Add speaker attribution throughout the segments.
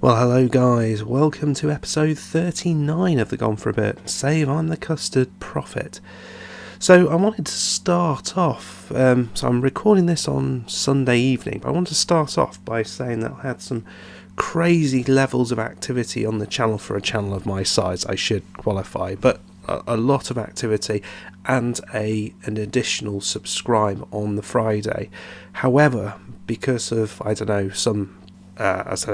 Speaker 1: Well, hello guys, welcome to episode 39 of the Gone For A Bit, Save I'm the Custard Prophet. So I wanted to start off, so I'm recording this on Sunday evening, but I want to start off by saying that I had some crazy levels of activity on the channel for a channel of my size, I should qualify, but a lot of activity and an additional subscribe on the Friday. However, because of, some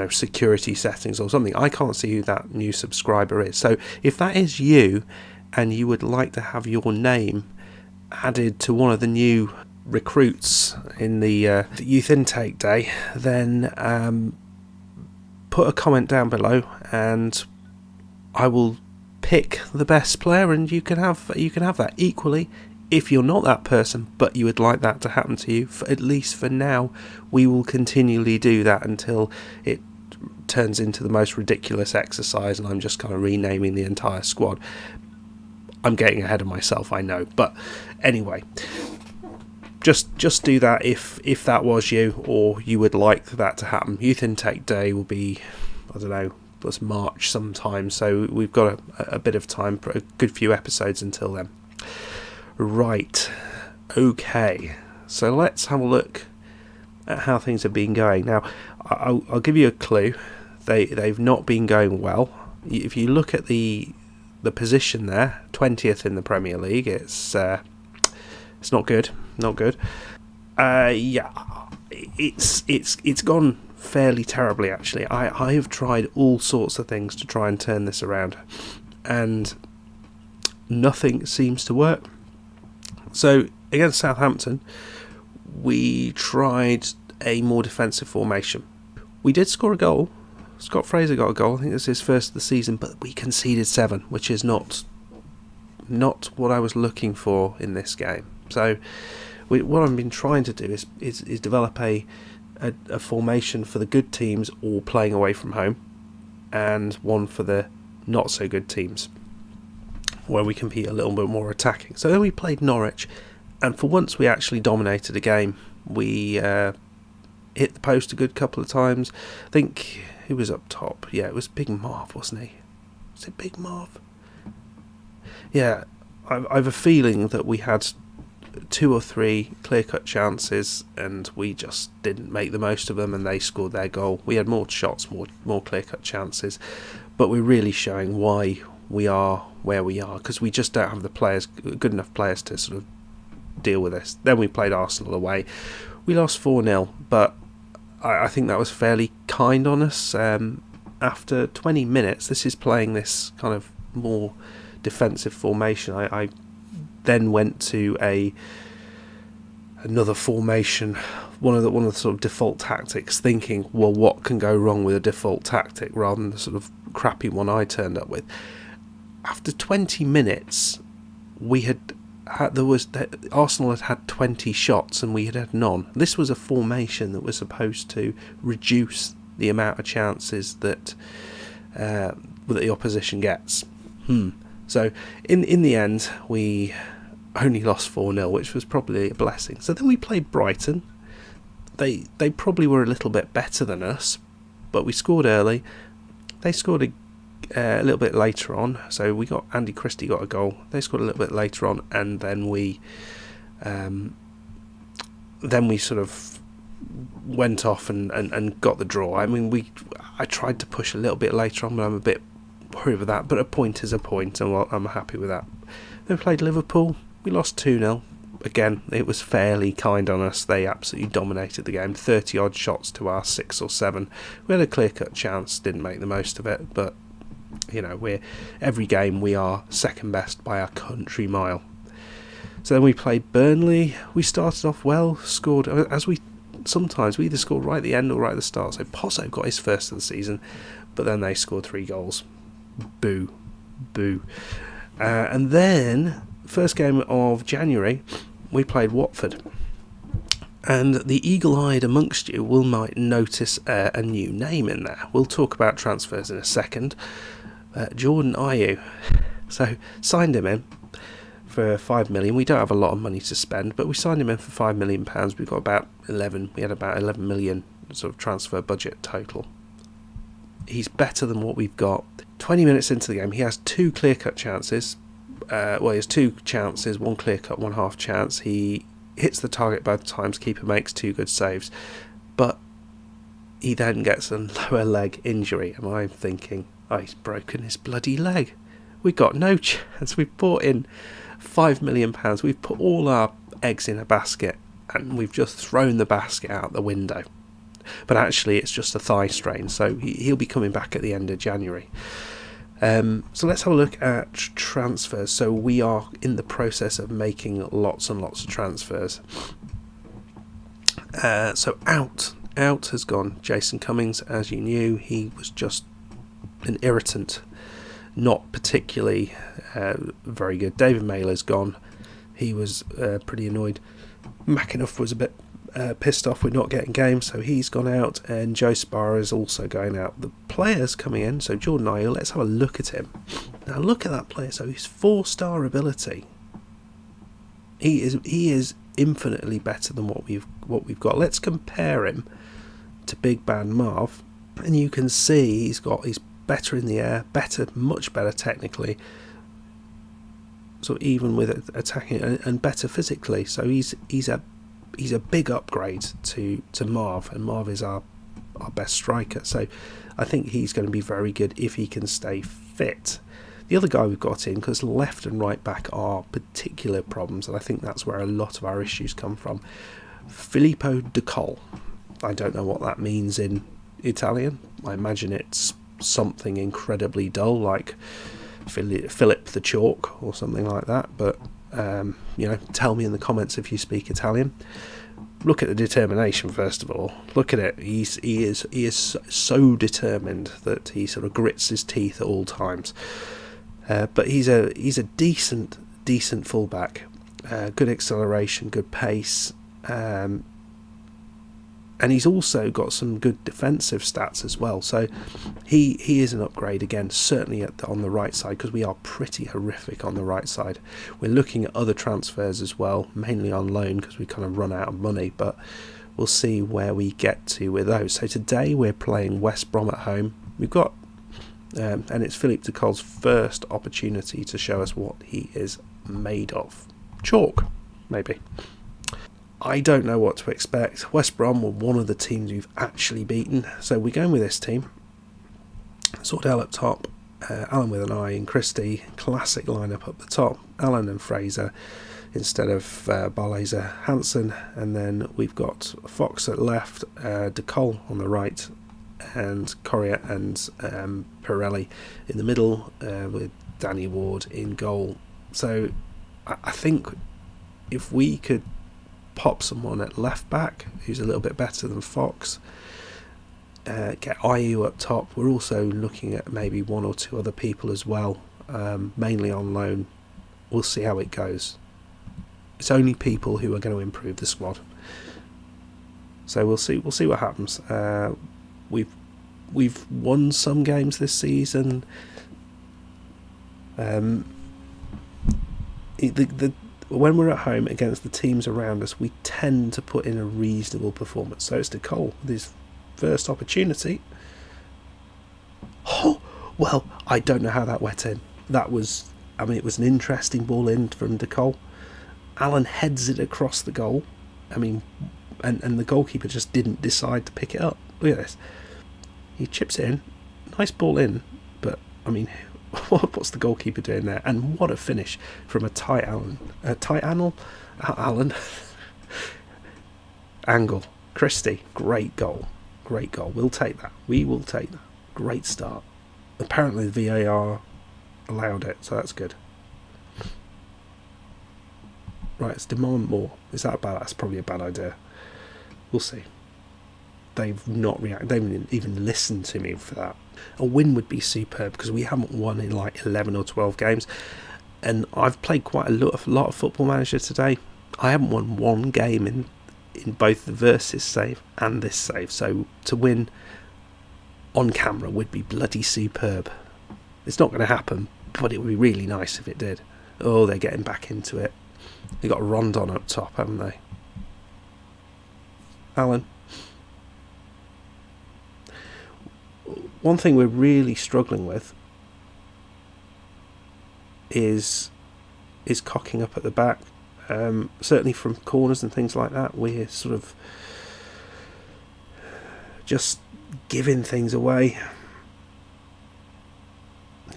Speaker 1: security settings or something, I can't see who that new subscriber is. So if that is you and you would like to have your name added to one of the new recruits in the youth intake day, then put a comment down below and I will pick the best player and you can have that. Equally, if you're not that person but you would like that to happen to you, at least for now, we will continually do that until it turns into the most ridiculous exercise and I'm just kind of renaming the entire squad. I'm getting ahead of myself, I know, but anyway, just do that if that was you or you would like that to happen. Youth intake day will be, it's March sometime, so we've got a bit of time for a good few episodes until then. Right, okay, so let's have a look at how things have been going. Now, I'll give you a clue. They've not been going well. If you look at the position there, 20th in the Premier League, it's not good. It's gone fairly terribly, actually. I have tried all sorts of things to try and turn this around, and nothing seems to work. So against Southampton, we tried a more defensive formation. We did score a goal. Scott Fraser got a goal. I think this is his first of the season, but we conceded 7, which is not what I was looking for in this game. So what I've been trying to do is develop a formation for the good teams all playing away from home, and one for the not so good teams where we compete a little bit more attacking. So then we played Norwich, and for once we actually dominated a game. We hit the post a good couple of times. I think, who was up top? Yeah, it was Big Marv, wasn't he? Was it Big Marv? Yeah, I have a feeling that we had 2 or 3 clear-cut chances and we just didn't make the most of them, and they scored their goal. We had more shots, more clear-cut chances, but we're really showing why we are where we are, because we just don't have the players, good enough players to sort of deal with this. Then we played Arsenal away. We lost 4-0, but I think that was fairly kind on us. After 20 minutes, this is playing this kind of more defensive formation. I then went to another formation, one of the sort of default tactics, thinking, well, what can go wrong with a default tactic, rather than the sort of crappy one I turned up with. After 20 minutes, Arsenal had 20 shots and we had none. This was a formation that was supposed to reduce the amount of chances that the opposition gets. So in the end, we only lost 4-0, which was probably a blessing. So then we played Brighton. They probably were a little bit better than us, but we scored early. They scored a little bit later on, so Andy Christie got a goal. They scored a little bit later on, and then we sort of went off and got the draw. I mean, I tried to push a little bit later on, but I'm a bit worried with that. But a point is a point, and I'm happy with that. Then we played Liverpool. We lost 2-0. Again, it was fairly kind on us. They absolutely dominated the game. 30 odd shots to our 6 or 7. We had a clear-cut chance, didn't make the most of it, but every game we are second best by a country mile. So then we played Burnley. We started off well, scored, as we sometimes, we either scored right at the end or right at the start. So Pozzo got his first of the season, but then they scored 3 goals. Boo. And then, first game of January, we played Watford. And the eagle-eyed amongst you might notice a new name in there. We'll talk about transfers in a second. Jordan Ayew. So signed him in for £5 million. We don't have a lot of money to spend, but we signed him in for £5 million. We had about 11 million sort of transfer budget total. He's better than what we've got. 20 minutes into the game, he has 2 clear-cut chances. He has 2 chances, 1 clear-cut, 1 half chance. He hits the target both times, keeper makes 2 good saves. But he then gets a lower leg injury, and I'm thinking, he's broken his bloody leg. We've got no chance. We've brought in £5 million. We've put all our eggs in a basket, and we've just thrown the basket out the window. But actually it's just a thigh strain, so he'll be coming back at the end of January. So let's have a look at transfers. So we are in the process of making lots and lots of transfers. So out has gone Jason Cummings. As you knew, he was just an irritant, not particularly very good. David Mailer's gone. He was pretty annoyed. McAnuff was a bit pissed off with not getting games, so he's gone out, and Joe Sparrow is also going out. The players coming in, so Jordan Ayew, let's have a look at him. Now look at that player. So he's 4-star ability. He is infinitely better than what we've got. Let's compare him to Big Band Marv, and you can see he's better in the air, much better technically. So even with attacking and better physically, so he's a big upgrade to Marv, and Marv is our best striker. So I think he's going to be very good if he can stay fit. The other guy we've got in, because left and right back are particular problems, and I think that's where a lot of our issues come from. Filippo De Col. I don't know what that means in Italian. I imagine it's something incredibly dull, like Philip the Chalk or something like that, but tell me in the comments if you speak Italian. Look at the determination first of all. Look at it. He is so determined that he sort of grits his teeth at all times. But he's a decent fullback. Good acceleration, good pace, and he's also got some good defensive stats as well. So he is an upgrade again, certainly on the right side, because we are pretty horrific on the right side. We're looking at other transfers as well, mainly on loan because we kind of run out of money, but we'll see where we get to with those. So today we're playing West Brom at home. We've got, and it's Philippe De Col's first opportunity to show us what he is made of. Chalk, maybe. I don't know what to expect. West Brom were one of the teams we've actually beaten, so we're going with this team. Sordell up top, Alan with an I and Christie, classic lineup up the top. Alan and Fraser instead of Barlaser Hansen, and then we've got Fox at left, De Col on the right, and Correa and Pirelli in the middle, with Danny Ward in goal. So I think if we could pop someone at left back who's a little bit better than Fox, get Ayew up top. We're also looking at maybe 1 or 2 other people as well, mainly on loan. We'll see how it goes. It's only people who are going to improve the squad, so we'll see what happens. We've won some games this season. When we're at home against the teams around us, we tend to put in a reasonable performance. So it's De Col with his first opportunity. Oh, well, I don't know how that went in. It was an interesting ball in from De Col. Alan heads it across the goal. And the goalkeeper just didn't decide to pick it up. Look at this. He chips it in. Nice ball in, but what's the goalkeeper doing there? And what a finish from a tight angle. Christie, great goal. We'll take that. We will take that. Great start. Apparently the VAR allowed it, so that's good. Right, let's demand more. Is that bad? That's probably a bad idea. We'll see. They've not reacted. They haven't even listened to me for that. A win would be superb because we haven't won in like 11 or 12 games, and I've played quite a lot of Football Manager today. I haven't won one game in both the Versus save and this save, so to win on camera would be bloody superb. It's not going to happen, but it would be really nice if it did. Oh, they're getting back into it. They've got Rondon up top, haven't they? Alan. one thing we're really struggling with is cocking up at the back. Certainly from corners and things like that, we're sort of just giving things away.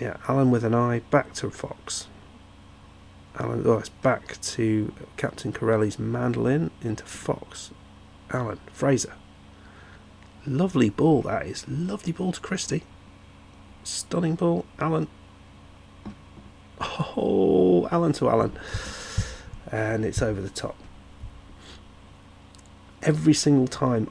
Speaker 1: Yeah, Alan with an eye, back to Fox. Alan, it's back to Captain Corelli's mandolin, into Fox. Alan, Fraser. Lovely ball, that is. Lovely ball to Christie. Stunning ball, Alan. Oh, Alan to Alan. And it's over the top. Every single time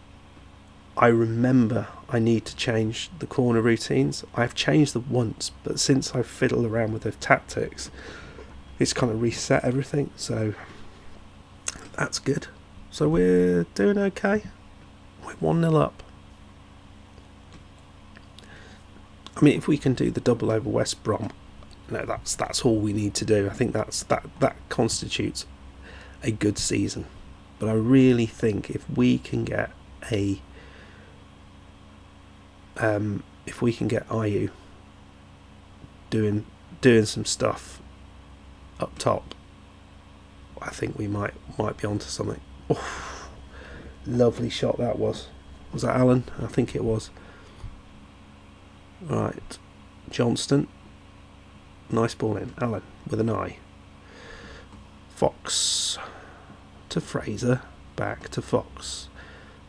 Speaker 1: I remember I need to change the corner routines. I've changed them once, but since I've fiddled around with the tactics, it's kind of reset everything, so that's good. So we're doing okay. We're 1-0 up. I mean, if we can do the double over West Brom, no, that's all we need to do. I think that constitutes a good season. But I really think if we can get IU doing some stuff up top, I think we might be onto something. Oh, lovely shot that was. Was that Alan? I think it was. Right, Johnston. Nice ball in. Alan with an eye. Fox to Fraser. Back to Fox.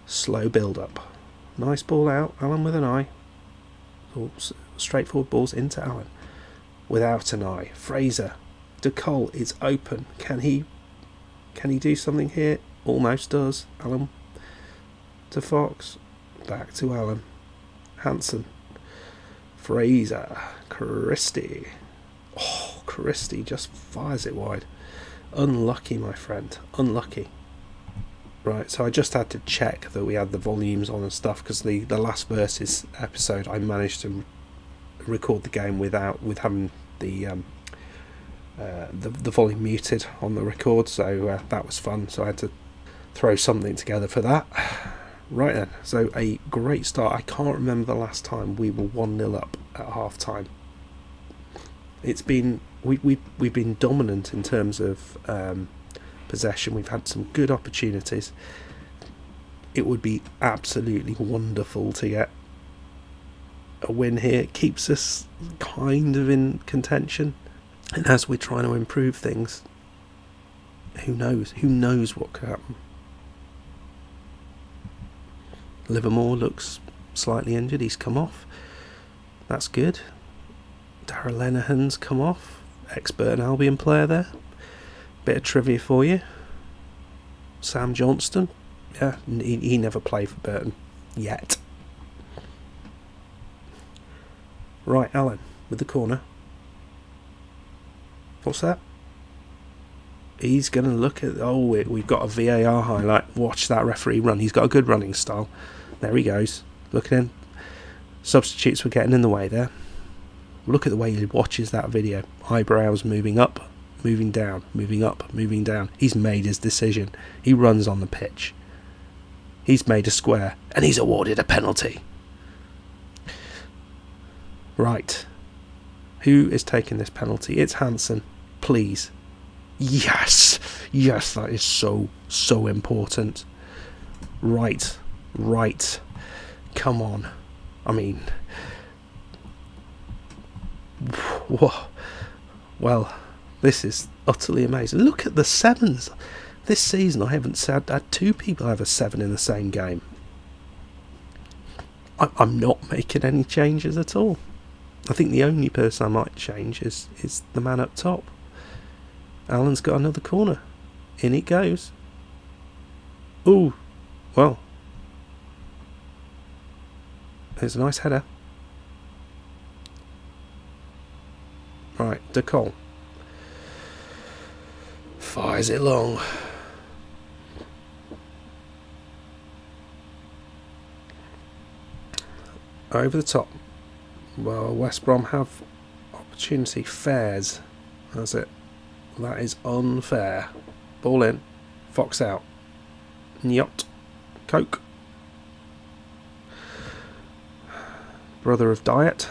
Speaker 1: Slow build up. Nice ball out. Alan with an eye. Straightforward balls into Alan. Without an eye. Fraser. De Cole is open. Can he do something here? Almost does. Alan to Fox. Back to Alan. Hansen. Fraser. Christie. Oh, Christie just fires it wide. Unlucky, my friend. Unlucky. Right, so I just had to check that we had the volumes on and stuff, because the last Versus episode I managed to record the game with having the volume muted on the record, so that was fun. So I had to throw something together for that. Right then, so a great start. I can't remember the last time we were 1-0 up at half time. It's been we've been dominant in terms of possession. We've had some good opportunities. It would be absolutely wonderful to get a win here. It keeps us kind of in contention, and as we're trying to improve things, who knows what could happen. Livermore looks slightly injured. He's come off. That's good. Darragh Lenihan's come off. Ex-Burton Albion player there. Bit of trivia for you. Sam Johnston. Yeah, he never played for Burton. Yet. Right, Alan, with the corner. What's that? He's going to look at... Oh, we've got a VAR highlight. Watch that referee run. He's got a good running style. There he goes. Looking in. Substitutes were getting in the way there. Look at the way he watches that video. Eyebrows moving up, moving down, moving up, moving down. He's made his decision. He runs on the pitch. He's made a square, and he's awarded a penalty. Right. Who is taking this penalty? It's Hansen. Please. Yes. Yes, that is so important. Right. Come on. I mean... Well, this is utterly amazing. Look at the sevens. This season I haven't had two people have a 7 in the same game. I'm not making any changes at all. I think the only person I might change is the man up top. Alan's got another corner. In it goes. Ooh, well. There's a nice header. Right, De Cole. Fires it long. Over the top. Well, West Brom have opportunity. Fares. That's it. That is unfair. Ball in. Fox out. Nyot. Coke. brother of Diet.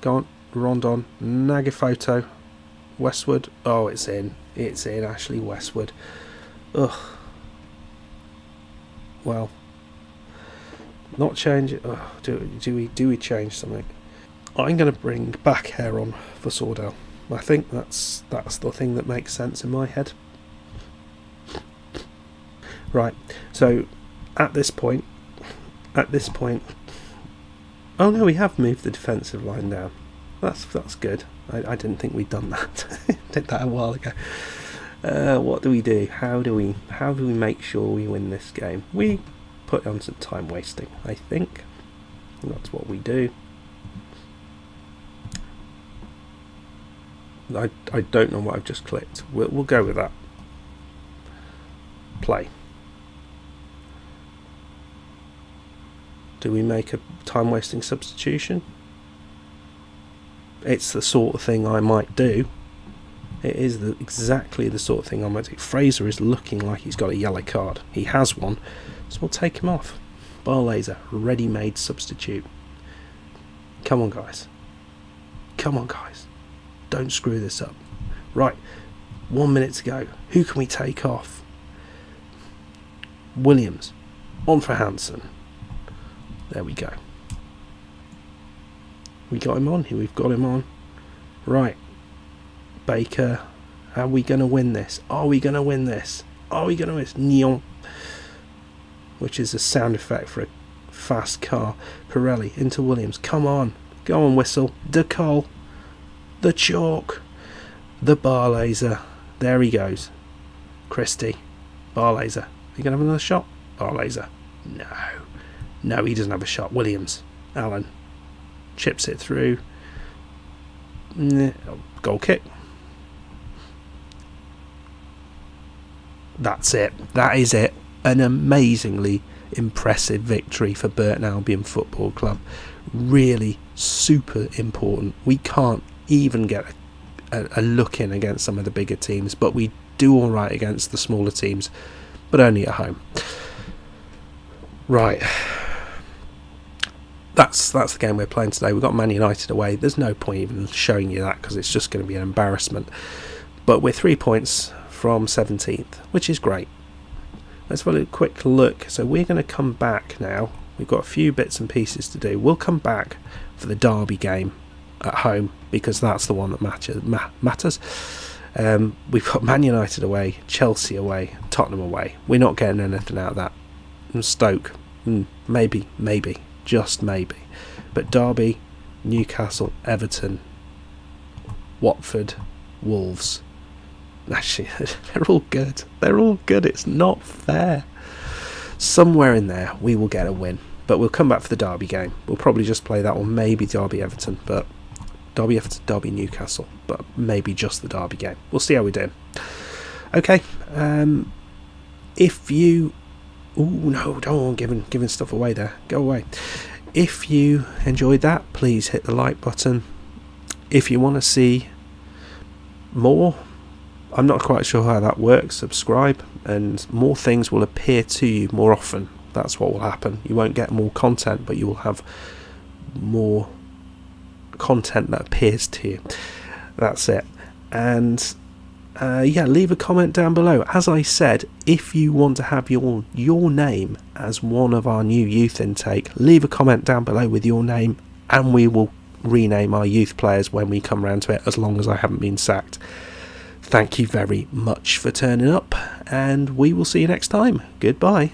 Speaker 1: Go on, Rondon, Nagafoto, Westwood. Oh, it's in. It's in, Ashley Westwood. Ugh. Well, not change it. Do we change something? I'm going to bring back Heron for Sordell. I think that's the thing that makes sense in my head. Right. So at this point. Oh no, we have moved the defensive line down. That's good. I didn't think we'd done that. Did that a while ago. What do we do? How do we make sure we win this game? We put on some time wasting, I think. That's what we do. I don't know what I've just clicked. We'll go with that. Play. Do we make a time wasting substitution? It's the sort of thing I might do. It is exactly the sort of thing I might do. Fraser is looking like he's got a yellow card. He has one, so we'll take him off. Barlaser, ready-made substitute. Come on, guys. Come on, guys. Don't screw this up. Right, 1 minute to go. Who can we take off? Williams. On for Hansen. There we go. We got him on. We've got him on. Right. Baker. Are we going to win this? Are we going to win this? Are we going to win this? Neon. Which is a sound effect for a fast car. Pirelli into Williams. Come on. Go on, Whistle. De Cole. The chalk. The Barlaser. There he goes. Christie. Barlaser. Are you going to have another shot? Barlaser. No. No, he doesn't have a shot. Williams. Allen. Chips it through. Goal kick. That's it. That is it. An amazingly impressive victory for Burton Albion Football Club. Really super important. We can't even get a look in against some of the bigger teams, but we do all right against the smaller teams, but only at home. Right. That's the game we're playing today. We've got Man United away. There's no point even showing you that because it's just going to be an embarrassment. But we're 3 points from 17th, which is great. Let's have a quick look. So we're going to come back now. We've got a few bits and pieces to do. We'll come back for the Derby game at home because that's the one that matters. We've got Man United away, Chelsea away, Tottenham away. We're not getting anything out of that. And Stoke, maybe. Just maybe. But Derby, Newcastle, Everton, Watford, Wolves. Actually, they're all good. They're all good. It's not fair. Somewhere in there, we will get a win. But we'll come back for the Derby game. We'll probably just play that one. Maybe Derby Everton. But Derby Everton, Derby Newcastle. But maybe just the Derby game. We'll see how we do. Okay. If you... Oh no, don't giving stuff away there. Go away. If you enjoyed that, please hit the like button. If you want to see more, I'm not quite sure how that works. Subscribe, and more things will appear to you more often. That's what will happen. You won't get more content, but you will have more content that appears to you. That's it. And leave a comment down below. As I said, if you want to have your name as one of our new youth intake, leave a comment down below with your name, and we will rename our youth players when we come round to it, as long as I haven't been sacked. Thank you very much for turning up, and we will see you next time. Goodbye.